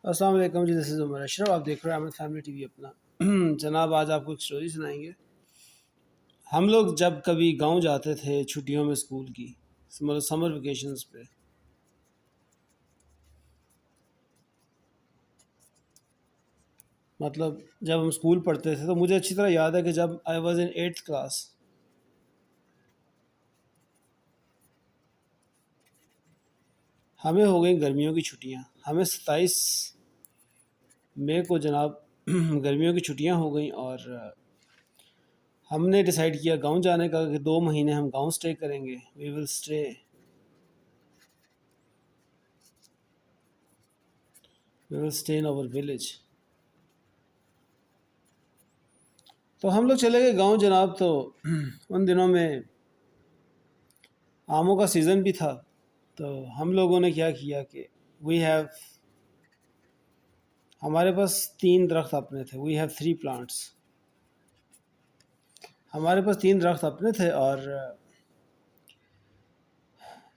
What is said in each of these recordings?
السلام علیکم جی، دس از عمر اشرف. آپ دیکھ رہے ہیں احمد فیملی ٹی وی اپنا. جناب آج آپ کو ایک سٹوری سنائیں گے. ہم لوگ جب کبھی گاؤں جاتے تھے چھٹیوں میں اسکول کی، مطلب سمر ویکیشنز پہ، مطلب جب ہم اسکول پڑھتے تھے تو مجھے اچھی طرح یاد ہے کہ جب I was in 8th class, ہمیں ہو گئیں گرمیوں کی چھٹیاں. ہمیں 27 مئی کو جناب گرمیوں کی چھٹیاں ہو گئیں، اور ہم نے ڈیسائیڈ کیا گاؤں جانے کا کہ 2 مہینے ہم گاؤں اسٹے کریں گے. We will stay in our village. تو ہم لوگ چلے گئے گاؤں جناب. تو ان دنوں میں آموں کا سیزن بھی تھا. تو ہم لوگوں نے کیا کیا کہ ہمارے پاس 3 درخت اپنے تھے. We have 3 plants. ہمارے پاس 3 درخت اپنے تھے، اور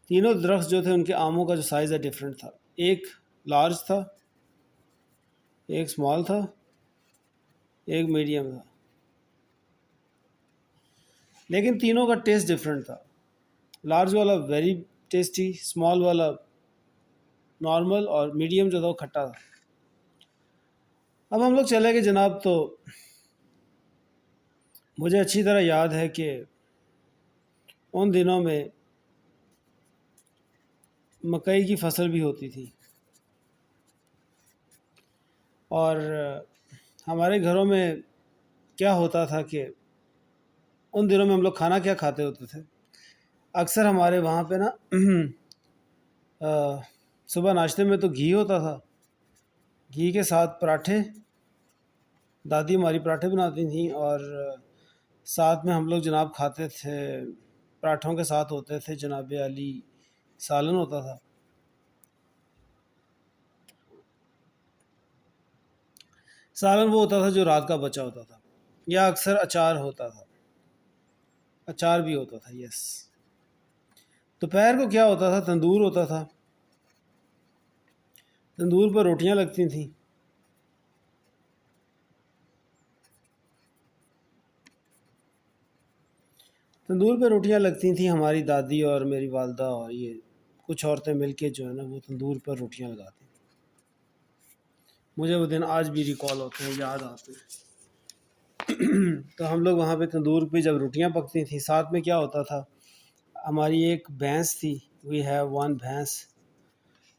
تینوں درخت جو تھے ان کے آموں کا جو سائز ہے ڈفرینٹ تھا. ایک لارج تھا، ایک اسمال تھا، ایک میڈیم تھا، لیکن تینوں کا ٹیسٹ ڈفرینٹ تھا. لارج والا ویری ٹیسٹی، اسمال والا نارمل، اور میڈیم جو تھا وہ کھٹا تھا. اب ہم لوگ چلے گئے جناب. تو مجھے اچھی طرح یاد ہے کہ ان دنوں میں مکئی کی فصل بھی ہوتی تھی، اور ہمارے گھروں میں کیا ہوتا تھا کہ ان دنوں میں ہم لوگ کھانا کیا کھاتے ہوتے تھے. اکثر ہمارے وہاں پہ نا صبح ناشتے میں تو گھی ہوتا تھا، گھی کے ساتھ پراٹھے. دادی ہماری پراٹھے بناتی تھیں، اور ساتھ میں ہم لوگ جناب کھاتے تھے. پراٹھوں کے ساتھ ہوتے تھے جناب علی سالن ہوتا تھا. سالن وہ ہوتا تھا جو رات کا بچا ہوتا تھا، یا اکثر اچار ہوتا تھا. اچار بھی ہوتا تھا، یس. دوپہر کو کیا ہوتا تھا، تندور ہوتا تھا. تندور پر روٹیاں لگتی تھیں. تندور پہ روٹیاں لگتی تھیں. ہماری دادی اور میری والدہ اور یہ کچھ عورتیں مل کے جو ہے نا وہ تندور پر روٹیاں لگاتی تھیں. مجھے وہ دن آج بھی ریکال ہوتے ہیں، یاد آتے ہیں. تو ہم لوگ وہاں پہ تندور پہ جب روٹیاں پکتی تھیں، ساتھ میں کیا ہوتا تھا، ہماری ایک بھینس تھی. وی ہیو 1 بھینس.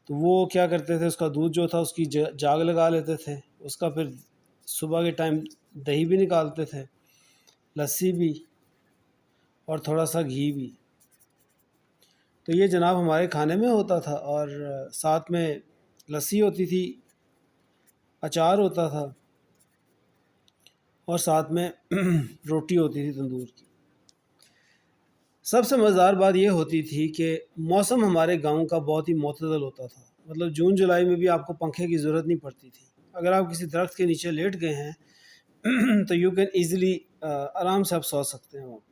تو وہ کیا کرتے تھے، اس کا دودھ جو تھا اس کی جاگ لگا لیتے تھے. اس کا پھر صبح کے ٹائم دہی بھی نکالتے تھے، لسی بھی، اور تھوڑا سا گھی بھی. تو یہ جناب ہمارے کھانے میں ہوتا تھا، اور ساتھ میں لسی ہوتی تھی، اچار ہوتا تھا، اور ساتھ میں روٹی ہوتی تھی تندور کی. سب سے مزیدار بات یہ ہوتی تھی کہ موسم ہمارے گاؤں کا بہت ہی معتدل ہوتا تھا. مطلب جون جولائی میں بھی آپ کو پنکھے کی ضرورت نہیں پڑتی تھی. اگر آپ کسی درخت کے نیچے لیٹ گئے ہیں تو یو کین ایزیلی آرام سے آپ سو سکتے ہیں. وہاں پہ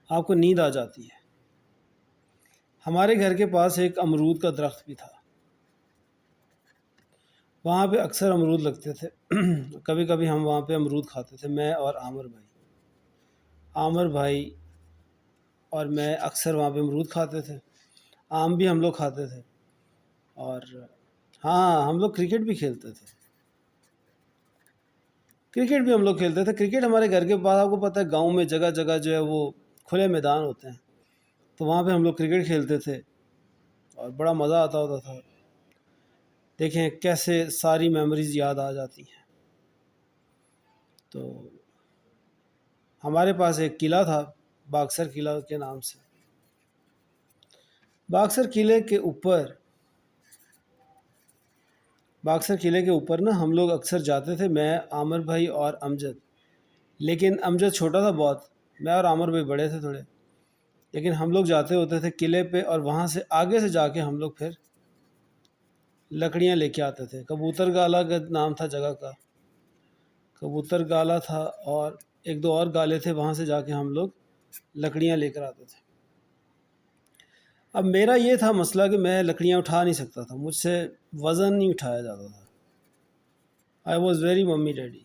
آپ کو نیند آ جاتی ہے. ہمارے گھر کے پاس ایک امرود کا درخت بھی تھا. وہاں پہ اکثر امرود لگتے تھے. کبھی کبھی ہم وہاں پہ امرود کھاتے تھے، میں اور عامر بھائی. عامر بھائی اور میں اکثر وہاں پہ امرود کھاتے تھے. آم بھی ہم لوگ کھاتے تھے. اور ہاں، ہم لوگ کرکٹ بھی کھیلتے تھے. کرکٹ ہمارے گھر کے پاس، آپ کو پتہ ہے گاؤں میں جگہ جگہ جو ہے وہ کھلے میدان ہوتے ہیں. تو وہاں پہ ہم لوگ کرکٹ کھیلتے تھے، اور بڑا مزہ آتا ہوتا تھا. دیکھیں کیسے ساری میموریز یاد آ جاتی ہیں. تو ہمارے پاس ایک قلعہ تھا، باکسر قلعہ کے نام سے. باکسر قلعے کے اوپر نا ہم لوگ اکثر جاتے تھے، میں، عامر بھائی اور امجد. لیکن امجد چھوٹا تھا بہت، میں اور عامر بھائی بڑے تھے تھوڑے. لیکن ہم لوگ جاتے ہوتے تھے قلعے پہ، اور وہاں سے آگے سے جا کے ہم لوگ پھر لکڑیاں لے کے آتے تھے. کبوتر گالا کا نام تھا جگہ کا، کبوتر گالا تھا، اور ایک دو اور گالے تھے. وہاں سے جا کے ہم لوگ لکڑیاں لے کر آتے تھے. اب میرا یہ تھا مسئلہ کہ میں لکڑیاں اٹھا نہیں سکتا تھا، مجھ سے وزن نہیں اٹھایا جاتا تھا. I was very mummy daddy.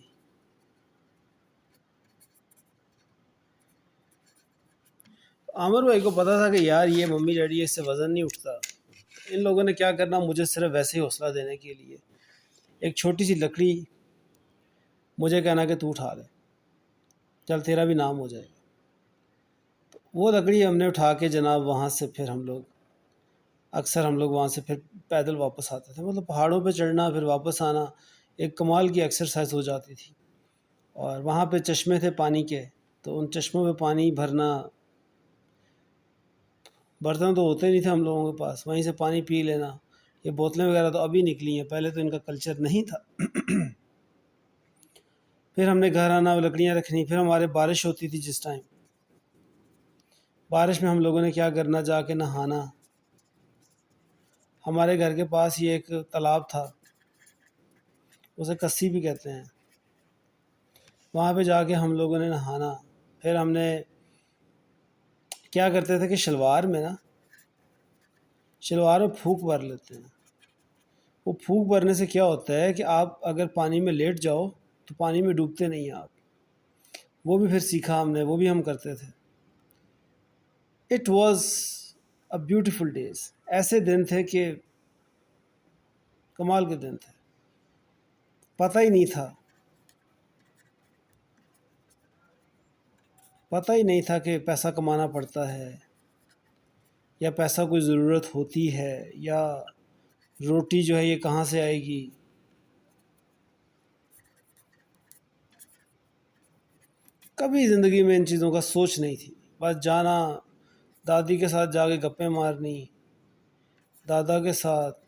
Aamir بھائی کو پتا تھا کہ یار یہ ممی ڈیڈی اس سے وزن نہیں اٹھتا. ان لوگوں نے کیا کرنا، مجھے صرف ویسے ہی حوصلہ دینے کے لیے ایک چھوٹی سی لکڑی مجھے کہنا کہ تو اٹھا لے، چل تیرا بھی نام ہو جائے گا. وہ لکڑی ہم نے اٹھا کے جناب وہاں سے پھر ہم لوگ وہاں سے پھر پیدل واپس آتے تھے. مطلب پہاڑوں پہ چڑھنا پھر واپس آنا ایک کمال کی ایکسرسائز ہو جاتی تھی. اور وہاں پہ چشمے تھے پانی کے، تو ان چشموں پہ پانی بھرنا، برتن تو ہوتے نہیں تھے ہم لوگوں کے پاس، وہیں سے پانی پی لینا. یہ بوتلیں وغیرہ تو ابھی نکلی ہیں، پہلے تو ان کا کلچر نہیں تھا. پھر ہم نے گھر آنا، لکڑیاں رکھنی. پھر ہمارے بارش ہوتی تھی جس ٹائم، بارش میں ہم لوگوں نے کیا کرنا، جا کے نہانا. ہمارے گھر کے پاس ہی ایک تالاب تھا، اسے کسی بھی کہتے ہیں. وہاں پہ جا کے ہم لوگوں نے نہانا. پھر ہم نے کیا کرتے تھے کہ شلوار میں پھونک بھر لیتے ہیں. وہ پھونک بھرنے سے کیا ہوتا ہے کہ آپ اگر پانی میں لیٹ جاؤ تو پانی میں ڈوبتے نہیں ہیں آپ. وہ بھی پھر سیکھا ہم نے، وہ بھی ہم کرتے تھے. It was a beautiful days. ایسے دن تھے کہ کمال کے دن تھے. پتہ ہی نہیں تھا کہ پیسہ کمانا پڑتا ہے، یا پیسہ کوئی ضرورت ہوتی ہے، یا روٹی جو ہے یہ کہاں سے آئے گی. کبھی زندگی میں ان چیزوں کا سوچ نہیں تھی. بس جانا، دادی کے ساتھ جا کے گپیں مارنی، دادا کے ساتھ،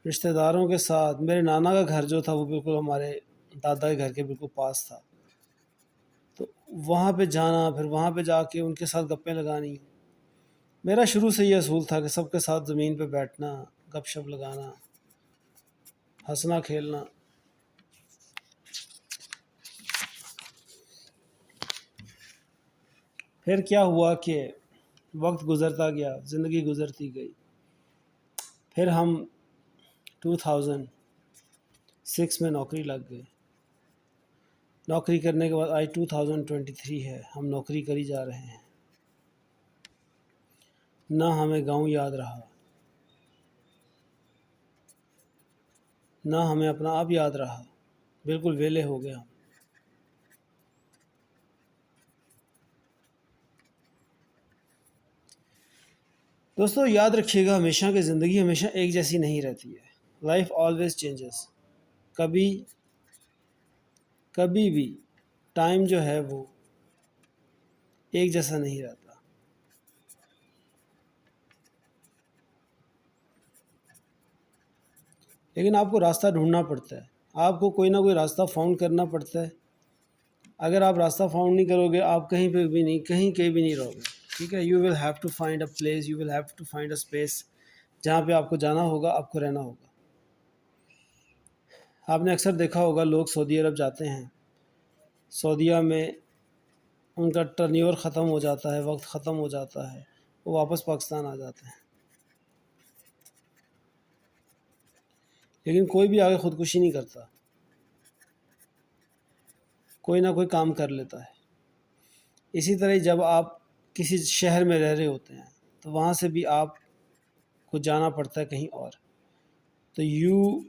رشتہ داروں کے ساتھ. میرے نانا کا گھر جو تھا وہ بالکل ہمارے دادا کے گھر کے بالکل پاس تھا، تو وہاں پہ جانا، پھر وہاں پہ جا کے ان کے ساتھ گپیں لگانی. میرا شروع سے یہ اصول تھا کہ سب کے ساتھ زمین پہ بیٹھنا، گپ شپ لگانا، ہنسنا کھیلنا. پھر کیا ہوا کہ وقت گزرتا گیا، زندگی گزرتی گئی. پھر ہم 2006 میں نوکری لگ گئے. نوکری کرنے کے بعد 2023 ہے، ہم نوکری کری جا رہے ہیں. نہ ہمیں گاؤں یاد رہا، نہ ہمیں اپنا آپ یاد رہا. بالکل ویلے ہو گئے ہم. دوستو یاد رکھیے گا ہمیشہ کہ زندگی ہمیشہ ایک جیسی نہیں رہتی ہے. Life always changes. کبھی بھی ٹائم جو ہے وہ ایک جیسا نہیں رہتا. لیکن آپ کو راستہ ڈھونڈنا پڑتا ہے، آپ کو کوئی نہ کوئی راستہ فاؤنڈ کرنا پڑتا ہے. اگر آپ راستہ فاؤنڈ نہیں کرو گے، آپ کہیں بھی نہیں رہو گے. ٹھیک ہے، you will have to find a place, you will have to find a space جہاں پہ آپ کو جانا ہوگا، آپ کو رہنا ہوگا. آپ نے اکثر دیکھا ہوگا لوگ سعودی عرب جاتے ہیں، سعودیہ میں ان کا ٹرنیور ختم ہو جاتا ہے، وقت ختم ہو جاتا ہے، وہ واپس پاکستان آ جاتے ہیں. لیکن کوئی بھی آگے خودکشی نہیں کرتا، کوئی نہ کوئی کام کر لیتا ہے. اسی طرح جب آپ کسی شہر میں رہ رہے ہوتے ہیں تو وہاں سے بھی آپ کو جانا پڑتا ہے کہیں اور. تو you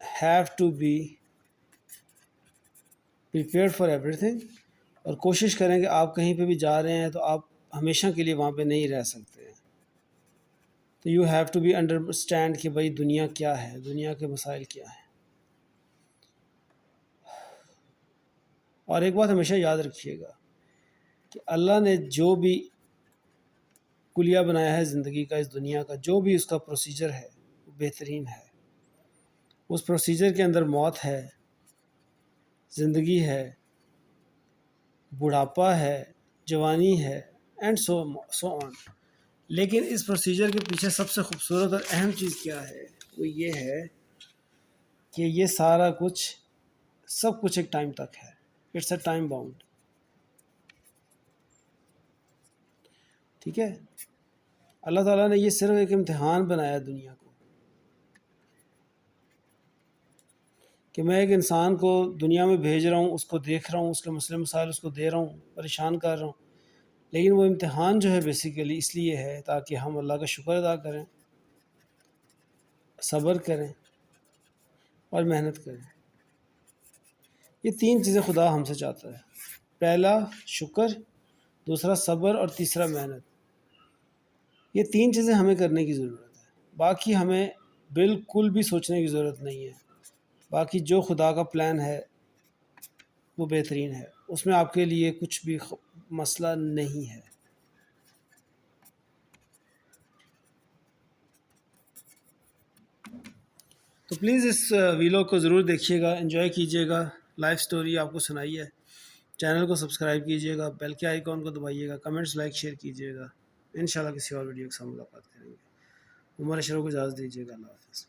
have to be prepared for everything. اور کوشش کریں کہ آپ کہیں پہ بھی جا رہے ہیں تو آپ ہمیشہ کے لیے وہاں پہ نہیں رہ سکتے ہیں. تو you have to be understand کہ بھائی دنیا کیا ہے، دنیا کے مسائل کیا ہیں. اور ایک بات ہمیشہ یاد رکھیے گا کہ اللہ نے جو بھی کلیہ بنایا ہے زندگی کا، اس دنیا کا جو بھی اس کا پروسیجر ہے وہ بہترین ہے. اس پروسیجر کے اندر موت ہے، زندگی ہے، بڑھاپا ہے، جوانی ہے، اینڈ سو آن. لیکن اس پروسیجر کے پیچھے سب سے خوبصورت اور اہم چیز کیا ہے، وہ یہ ہے کہ یہ سارا کچھ، سب کچھ ایک ٹائم تک ہے. It's a time bound. ٹھیک ہے. اللہ تعالیٰ نے یہ صرف ایک امتحان بنایا دنیا کو، کہ میں ایک انسان کو دنیا میں بھیج رہا ہوں، اس کو دیکھ رہا ہوں، اس کے مسئلے مسائل اس کو دے رہا ہوں، پریشان کر رہا ہوں، لیکن وہ امتحان جو ہے بیسیکلی اس لیے ہے تاکہ ہم اللہ کا شکر ادا کریں، صبر کریں اور محنت کریں۔ یہ 3 چیزیں خدا ہم سے چاہتا ہے، پہلا شکر، دوسرا صبر اور تیسرا محنت۔ یہ 3 چیزیں ہمیں کرنے کی ضرورت ہے، باقی ہمیں بالکل بھی سوچنے کی ضرورت نہیں ہے۔ باقی جو خدا کا پلان ہے وہ بہترین ہے، اس میں آپ کے لیے کچھ بھی مسئلہ نہیں ہے۔ تو پلیز اس ویلاگ کو ضرور دیکھیے گا، انجوائے کیجیے گا، لائف سٹوری آپ کو سنائی ہے۔ چینل کو سبسکرائب کیجیے گا، بیل کے آئیکن کو دبائیے گا، کمنٹس لائک شیئر کیجیے گا۔ انشاءاللہ کسی اور ویڈیو کے ساتھ ملاقات کریں گے۔ عمر اشرف کو اجازت دیجیے گا، اللہ حافظ۔